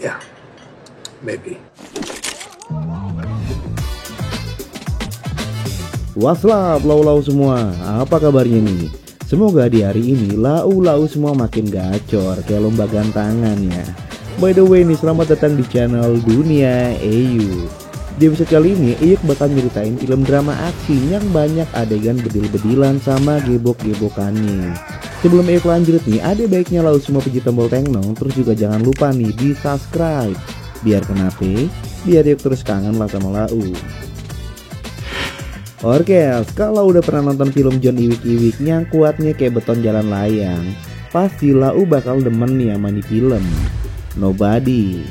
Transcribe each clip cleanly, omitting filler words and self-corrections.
Yeah, maybe. What's up lau-lau semua, apa kabarnya nih? Semoga di hari ini lau-lau semua makin gacor kayak lomba gantangan ya. By the way nih, selamat datang di channel Dunia EU. Di episode kali ini Iyuk bakal nyeritain film drama aksi yang banyak adegan bedil-bedilan sama gebok-gebokannya. Sebelum Iyuk lanjut nih, ada baiknya lau semua pencit tombol tengnong. Terus juga jangan lupa nih di subscribe. Biar kenapa? Biar Iyuk terus kangen lah sama lau. Oke, kalau udah pernah nonton film John Iwik-Iwik yang kuatnya kayak beton jalan layang, pasti lau bakal demen nih sama nih film Nobody.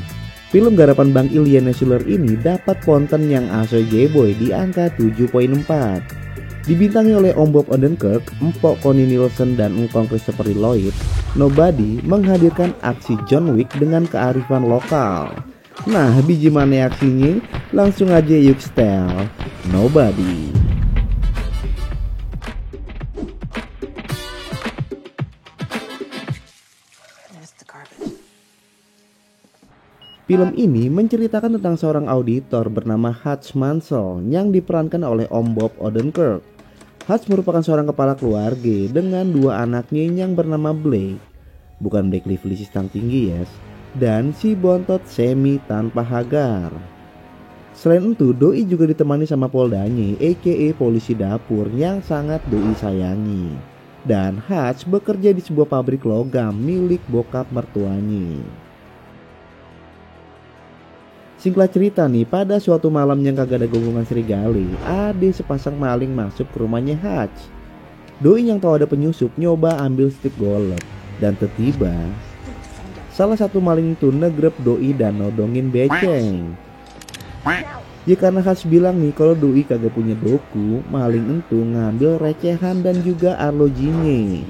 Film garapan Bang Ilyana Schuller ini dapat konten yang asoy J-boy di angka 7.4. Dibintangi oleh Om Bob Odenkirk, Empok Connie Nielsen dan Engkong Christopher Lloyd, Nobody menghadirkan aksi John Wick dengan kearifan lokal. Nah, biji mana aksinya? Langsung aja yuk style Nobody. Film ini menceritakan tentang seorang auditor bernama Hutch Mansell yang diperankan oleh Om Bob Odenkirk. Hutch merupakan seorang kepala keluarga dengan dua anaknya yang bernama Blake, bukan Blake Lively si stang tinggi yes, dan si bontot Semi tanpa Hagar. Selain itu, Doi juga ditemani sama Poldanya, aka polisi dapur yang sangat Doi sayangi. Dan Hutch bekerja di sebuah pabrik logam milik bokap mertuanya. Singkat cerita nih, pada suatu malam yang kagak ada gonggongan serigala, ada sepasang maling masuk ke rumahnya Hutch. Doi yang tahu ada penyusup nyoba ambil stick golf, dan tiba-tiba salah satu maling itu negrep Doi dan nodongin beceng. Ya karena Hutch bilang nih kalau Doi kagak punya doku, maling itu ngambil recehan dan juga arlojinya.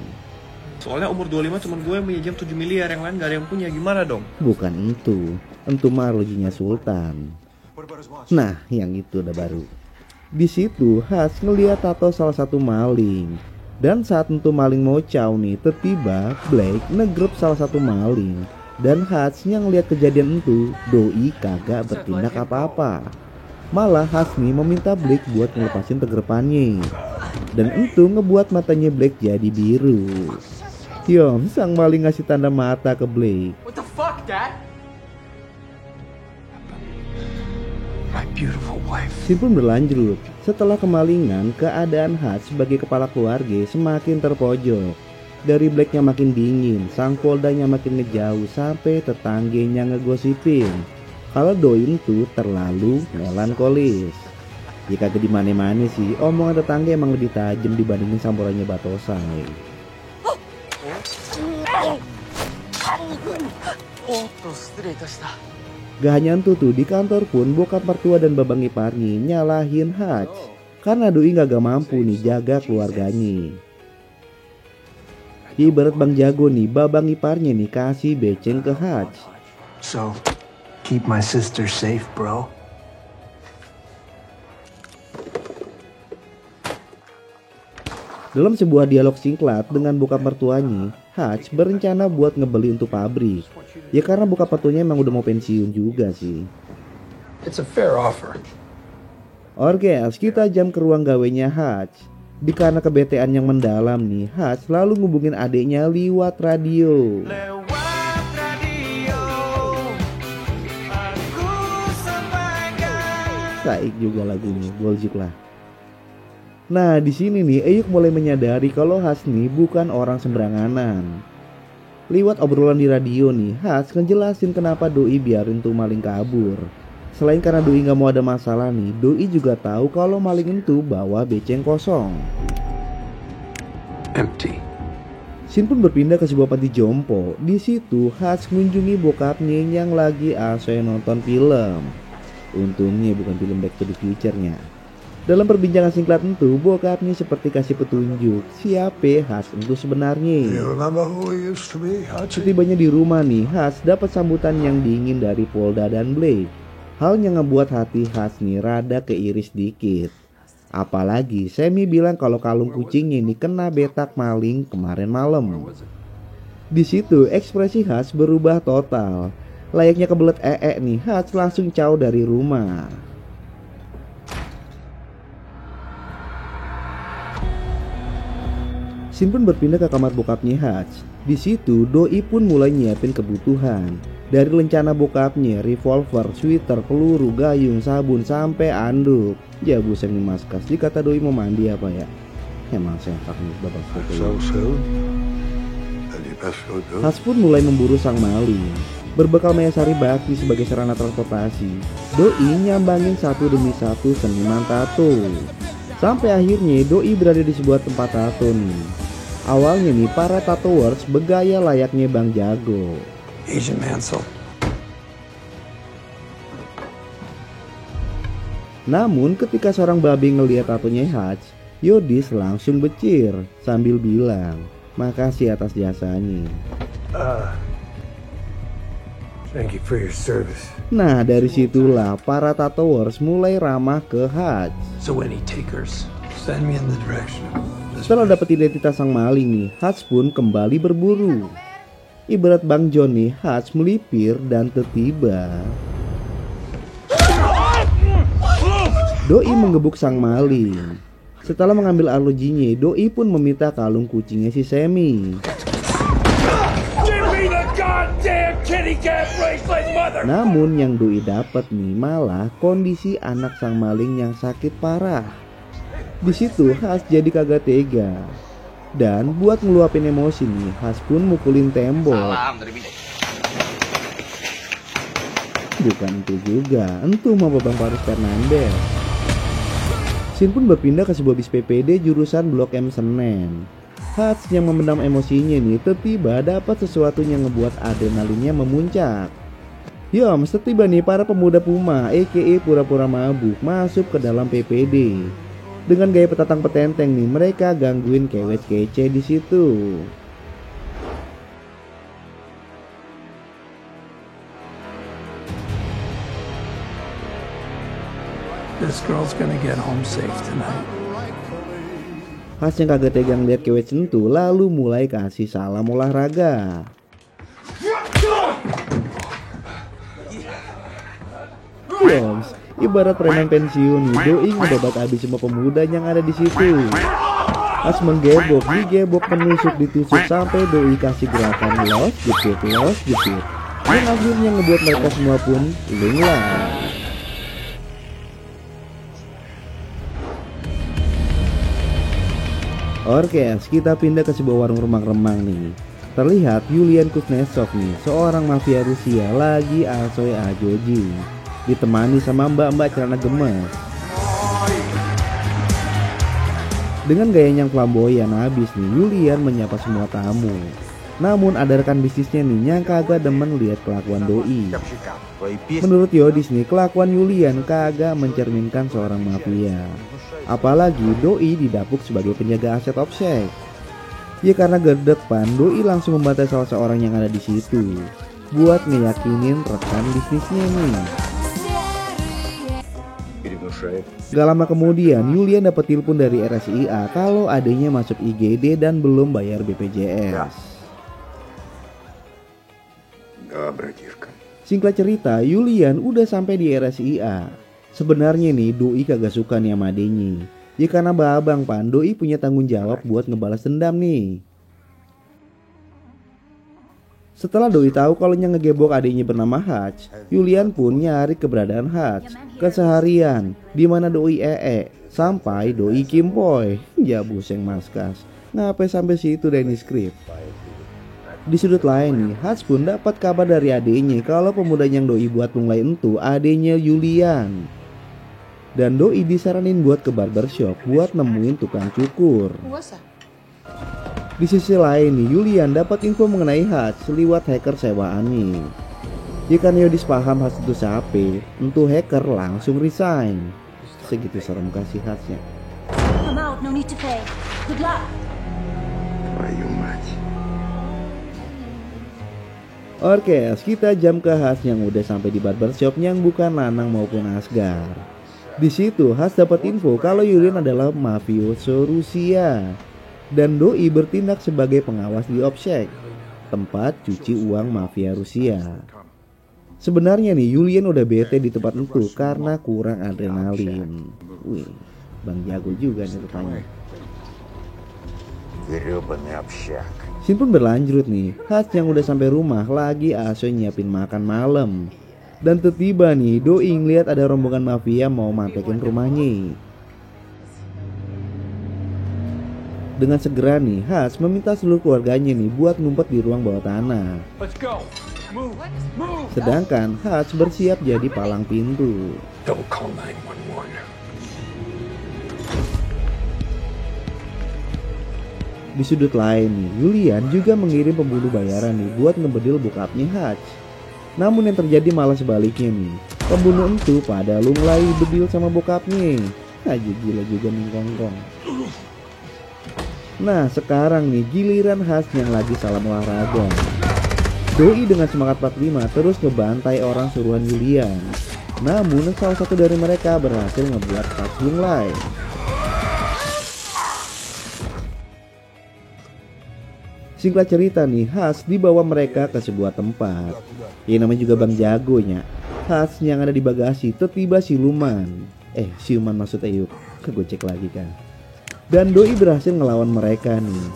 Soalnya umur 25 cuman gue yang punya jam 7 miliar, yang lain gak ada yang punya, gimana dong? Bukan itu, entu mah arlojinya Sultan. Nah, yang itu udah baru. Di situ Hutch ngeliat tato salah satu maling. Dan saat entu maling mau caw nih, tiba Blake negrep salah satu maling. Dan Hutch yang ngeliat kejadian itu, Doi kagak bertindak apa-apa. Malah Hutch nih meminta Blake buat ngelepasin tegrepannya. Dan itu ngebuat matanya Blake jadi biru. Yom, sang maling ngasih tanda mata ke Blake. What the fuck, Dad? My beautiful wife. Scene pun berlanjut. Setelah kemalingan, keadaan Hutch sebagai kepala keluarga semakin terpojok. Dari Blake-nya makin dingin, sang Poldanya makin ngejauh sampai tetangganya ngegosipin kalau Doi itu terlalu melankolis. Jika ke dimana-mana sih, omongan tetangga emang lebih tajam dibandingin sampurannya Batosai. Gak hanya itu tuh, di kantor pun bokap mertua dan babang iparnya nyalahin Hutch karena Doi gak mampu nih jaga keluarganya. Ibarat Bang Jago nih, babang iparnya nih kasih beceng ke Hutch. So, keep my sister safe, bro. Dalam sebuah dialog singkat dengan bokap mertuanya, Hutch berencana buat ngebeli untuk pabrik. Ya karena bokap mertuanya emang udah mau pensiun juga sih. It's a fair offer. Oke, kita jam ke ruang gawenya Hutch. Di karena kebetean yang mendalam nih, Hutch lalu ngubungin adiknya lewat radio. Saik juga lagunya, Goljuk lah. Nah di sini nih Iyuk mulai menyadari kalau Hutch nih bukan orang sembarangan. Lewat obrolan di radio nih, Hutch ngejelasin kenapa Doi biarin tuh maling kabur. Selain karena Doi gak mau ada masalah nih, Doi juga tahu kalau maling itu bawa beceng kosong. Empty. Scene pun berpindah ke sebuah panti jompo. Di situ Hutch mengunjungi bokapnya yang lagi asoy nonton film. Untungnya bukan film Back to the Future-nya. Dalam perbincangan singkat itu, bokapnya seperti kasih petunjuk siapa Hutch itu sebenarnya. Setibanya di rumah nih, Hutch dapat sambutan yang dingin dari Polda dan Blake. Hal yang ngebuat hati Hutch nih rada keiris dikit. Apalagi Semi bilang kalau kalung kucingnya ini kena betak maling kemarin malam. Di situ ekspresi Hutch berubah total. Layaknya kebelet nih, Hutch langsung caw dari rumah. Shin pun berpindah ke kamar bokapnya Hutch. Di situ Doi pun mulai nyiapin kebutuhan. Dari lencana bokapnya, revolver, sweater, peluru, gayung, sabun, sampai anduk. Ya buset nih Maskas, dikata Doi mau mandi apa ya? Emang sentak nih bapak foto. Hutch pun mulai memburu sang maling. Berbekal Mayasari Bakti sebagai sarana transportasi, Doi nyambangin satu demi satu seniman tato. Sampai akhirnya Doi berada di sebuah tempat tato nih. Awalnya nih para tatoers bergaya layaknya Bang Jago. Asian Mansell. Namun ketika seorang babi ngelihat tatonya Hutch, Yodis langsung becir sambil bilang, "Makasih atas jasanya." Thank you for your service. Nah dari situlah para tatoers mulai ramah ke Hutch. So any takers, send me in the direction of this. Setelah dapat identitas sang maling nih, Hutch pun kembali berburu. Ibarat Bang John nih, Hutch melipir dan tiba-tiba Doi menggebuk sang maling. Setelah mengambil arlojinya, Doi pun meminta kalung kucingnya si Sammy. Namun yang Doi dapat nih malah kondisi anak sang maling yang sakit parah. Di situ Hutch jadi kagak tega. Dan buat ngeluapin emosi nih, Hutch pun mukulin tembok. Bukan itu juga, entu mau Bang Paris Fernandez. Shin pun berpindah ke sebuah bis PPD jurusan Blok M Senen. Hutch yang memendam emosinya nih, tiba-tiba dapat sesuatu yang ngebuat adrenalinnya memuncak. Yom, setiba nih para pemuda Puma, aka pura-pura mabuk, masuk ke dalam PPD. Dengan gaya petatang petenteng nih, mereka gangguin kewet kece di situ. This girl's gonna get home safe tonight. Hutch yang kagak tegang lihat kewet sentuh, lalu mulai kasih salam olahraga. Yoms, ibarat preman pensiun, Doi ngebabat habis semua pemuda yang ada di situ. Hutch menggebok, digebok, menusuk, ditusuk sampai Doi kasih gerakan los, jepit, yang akhirnya ngebuat mereka semua pun linglai. Oke, kita pindah ke sebuah warung remang-remang nih. Terlihat Yulian Kuznetsov nih, seorang mafia Rusia lagi asoy ajoji, ditemani sama mbak-mbak celana gemes. Dengan gayanya yang flamboyan habis nih, Yulian menyapa semua tamu. Namun ada rekan bisnisnya nih yang kagak demen lihat kelakuan Doi. Menurut Yodis nih, kelakuan Yulian kagak mencerminkan seorang mafia. Apalagi Doi didapuk sebagai penjaga aset offset. Ya karena gerdek pan, Doi langsung membantai salah seorang yang ada di situ buat ngeyakinin rekan bisnisnya nih. Gak lama kemudian Yulian dapat telepon dari RSIA kalau adanya masuk IGD dan belum bayar BPJS. Singkat cerita, Yulian udah sampai di RSIA. Sebenarnya nih Doi kagak suka nih sama adenya. Ya karena babang pan, Doi punya tanggung jawab buat ngebalas dendam nih. Setelah Doi tahu kalau yang ngegebok adiknya bernama Hutch, Yulian pun nyari keberadaan Hutch keseharian, dimana Doi sampai Doi kimpoy. Ya buseng Maskas, ngapain sampai situ Denny Script. Di sudut lain nih, Hutch pun dapat kabar dari adiknya kalau pemuda yang Doi buat mulai entu adiknya Yulian. Dan Doi disaranin buat ke barbershop buat nemuin tukang cukur. Di sisi lain nih, Yulian dapat info mengenai Hutch lewat hacker sewaannya. Jika Yodis paham Hutch itu siapa, tentu hacker langsung resign. Segitu serem kasih Hutchnya. Oke, kita jam ke Hutch yang udah sampai di barbershop yang bukan Nanang maupun Asgar. Di situ Hutch dapat info kalau Yulian adalah mafioso Rusia dan Doi bertindak sebagai pengawas di Obsek, tempat cuci uang mafia Rusia. Sebenarnya nih Julian udah bete di tempat itu karena kurang adrenalin. Wih, Bang jago juga nih rupanya. Scene pun berlanjut nih. Hutch yang udah sampai rumah lagi aso nyiapin makan malam. Dan tiba-tiba nih Doi ngeliat ada rombongan mafia mau mantekin rumahnya. Dengan segera nih Hutch meminta seluruh keluarganya nih buat ngumpet di ruang bawah tanah. Sedangkan Hutch bersiap jadi palang pintu. Di sudut lain nih, Julian juga mengirim pembunuh bayaran nih buat ngebedil bokapnya Hutch. Namun yang terjadi malah sebaliknya nih. Pembunuh itu pada lunglai bedil sama bokapnya. Aja gila juga nih kongkong. Nah sekarang nih giliran Hutch yang lagi salam olahraga. Doi dengan semangat 45 terus ngebantai orang suruhan Julian. Namun salah satu dari mereka berhasil ngebuat Hutch lunglai. Singkat cerita nih, Hutch dibawa mereka ke sebuah tempat. Ya namanya juga Bang Jagonya. Hutch yang ada di bagasi tiba-tiba siluman. Siluman maksud Eyuk. Kegocek lagi kan. Dan Doi berhasil ngelawan mereka nih.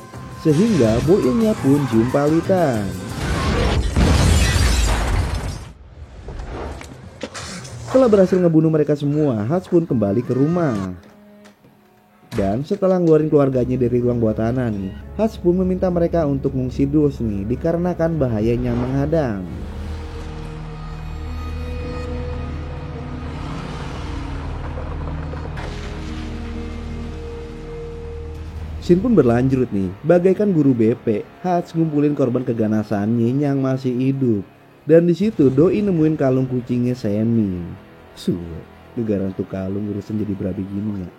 Sehingga boilnya pun jumpalitan. Setelah berhasil ngebunuh mereka semua, Hutch pun kembali ke rumah. Dan setelah ngeluarin keluarganya dari ruang bawah tanah nih, Hutch pun meminta mereka untuk mengungsi dus nih dikarenakan bahayanya menghadang. Scene pun berlanjut nih, bagaikan guru BP, Hutch ngumpulin korban keganasannya yang masih hidup. Dan di situ Doi nemuin kalung kucingnya Sammy. Negara untuk kalung urusan jadi berabi gini ya.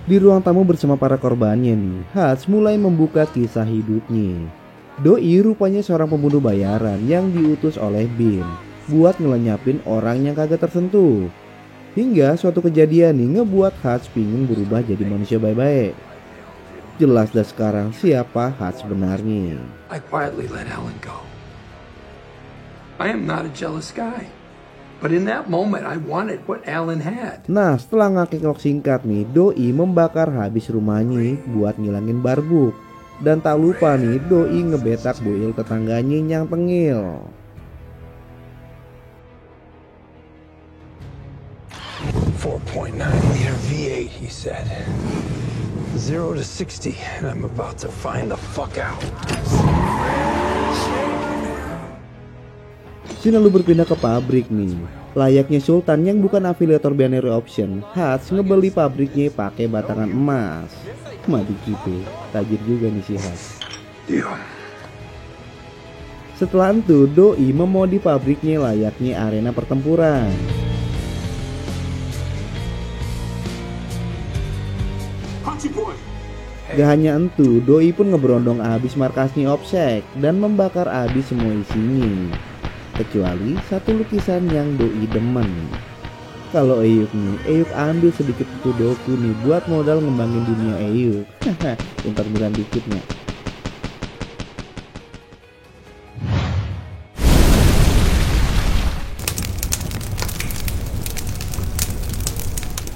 Di ruang tamu bersama para korbannya nih, Hutch mulai membuka kisah hidupnya. Doi rupanya seorang pembunuh bayaran yang diutus oleh Bin buat ngelenyapin orang yang kagak tersentuh. Hingga suatu kejadian nih ngebuat Hutch pingin berubah jadi manusia baik-baik. Jelas dah sekarang siapa Hutch sebenarnya. I quietly let Alan go. I am not a jealous guy. But in that moment I wanted what Alan had. Nah setelah ngakik singkat nih, Doi membakar habis rumahnya buat ngilangin barbuk. Dan tak lupa nih Doi ngebetak boil tetangganya yang tengil. .9 liter V8 he said. 0 to 60 and I'm about to find the fuck out. Scene lalu berpindah ke pabrik nih. Layaknya Sultan yang bukan afiliator binary option, Hutch ngebeli pabriknya pakai batangan emas. Madi kipe, tajir juga nih si Hutch. Setelah itu Doi memodi pabriknya layaknya arena pertempuran. Gak hanya itu, Doi pun ngeberondong abis markasnya Obsec dan membakar abis semua isinya. Kecuali satu lukisan yang Doi demen. Kalau Eyuk nih, Eyuk ambil sedikit Sudoku nih buat modal ngembangin dunia Eyuk. Untar bulan dikitnya.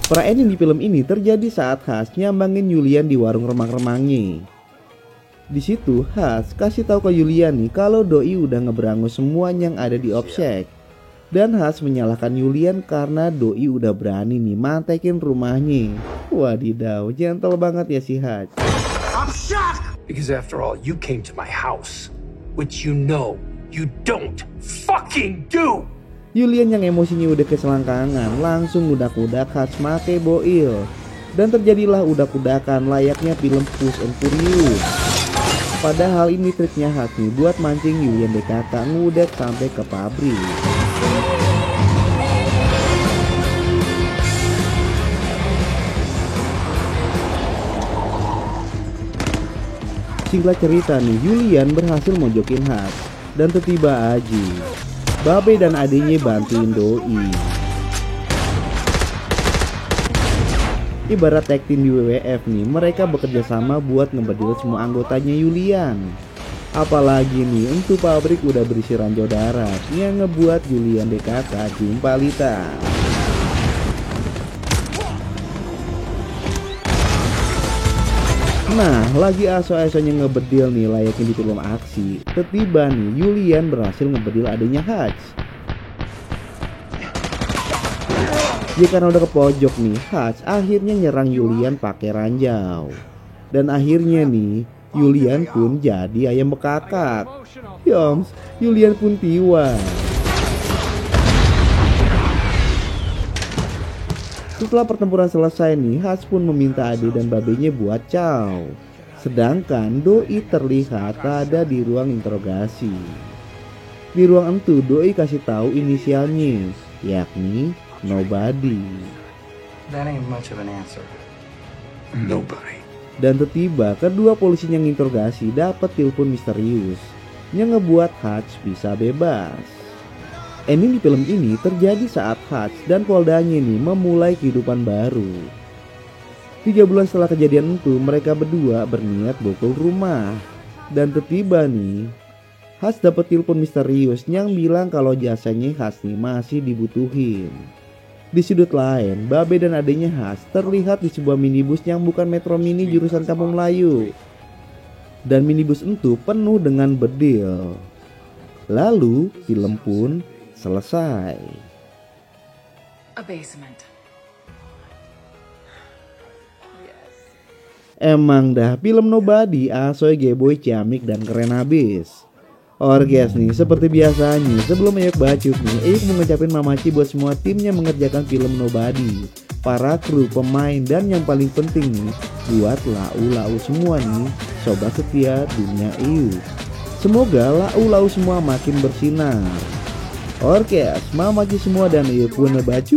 Para ending di film ini terjadi saat Hutch nyambangin Julian di warung remang-remangnya. Di situ Hutch kasih tahu ke Julian nih kalau Doi udah ngeberangus semua yang ada di Obsec. Dan Hutch menyalahkan Julian karena Doi udah berani nih mantekin rumahnya. Wadidaw, gentle banget ya si Hutch. I'm shocked because after all you came to my house, which you know you don't fucking do. Julian yang emosinya udah keselangkangan langsung udak-udak Hutch make boil. Dan terjadilah udak-udakan layaknya film Fast and Furious. Padahal ini triknya Hutch nih buat mancing Julian DKK ngudak sampai ke pabrik. Singkat cerita nih, Julian berhasil mojokin Hutch. Dan tiba aja Babe dan adiknya bantuin Doi. Ibarat tag team di WWF nih, mereka bekerja sama buat ngebedil semua anggotanya Julian. Apalagi nih, untuk pabrik udah berisi ranjau darat yang ngebuat Julian DKK jumpalitan. Nah, lagi aso-asonya ngebedil nih layaknya di film aksi. Tiba nih, Julian berhasil ngebedil adanya Hutch. Ya karena udah ke pojok nih, Hutch akhirnya nyerang Julian pakai ranjau. Dan akhirnya nih, Julian pun jadi ayam bekakak. Yoms, Julian pun tiwas. Setelah pertempuran selesai nih, Hutch pun meminta Ade dan babenya buat caw. Sedangkan Doi terlihat ada di ruang interogasi. Di ruang itu Doi kasih tahu inisialnya, yakni Nobody. That ain't much of an answer. Nobody. Dan tiba kedua polisi yang interogasi dapat telepon misterius yang ngebuat Hutch bisa bebas. Ending di film ini terjadi saat Hutch dan Poldanya nih memulai kehidupan baru. 3 bulan setelah kejadian itu, mereka berdua berniat bokol rumah. Dan tiba nih, Hutch dapat telepon misterius yang bilang kalau jasanya Hutch nih masih dibutuhin. Di sudut lain, Babe dan adanya Hutch terlihat di sebuah minibus yang bukan Metro Mini jurusan Kampung Melayu. Dan minibus itu penuh dengan bedil. Lalu film pun selesai. A basement. Emang dah film Nobody asoy geboy ciamik dan keren abis. Orges nih, seperti biasanya sebelum Eyuk bacot nih, Eyuk mau ngucapin mamaci buat semua timnya mengerjakan film Nobody, para kru, pemain, dan yang paling penting nih buat lau-lau semua nih sobat setia dunia Eyuk. Semoga lau-lau semua makin bersinar. Orkes, mamaci semua dan Eyuk pun ngebacu.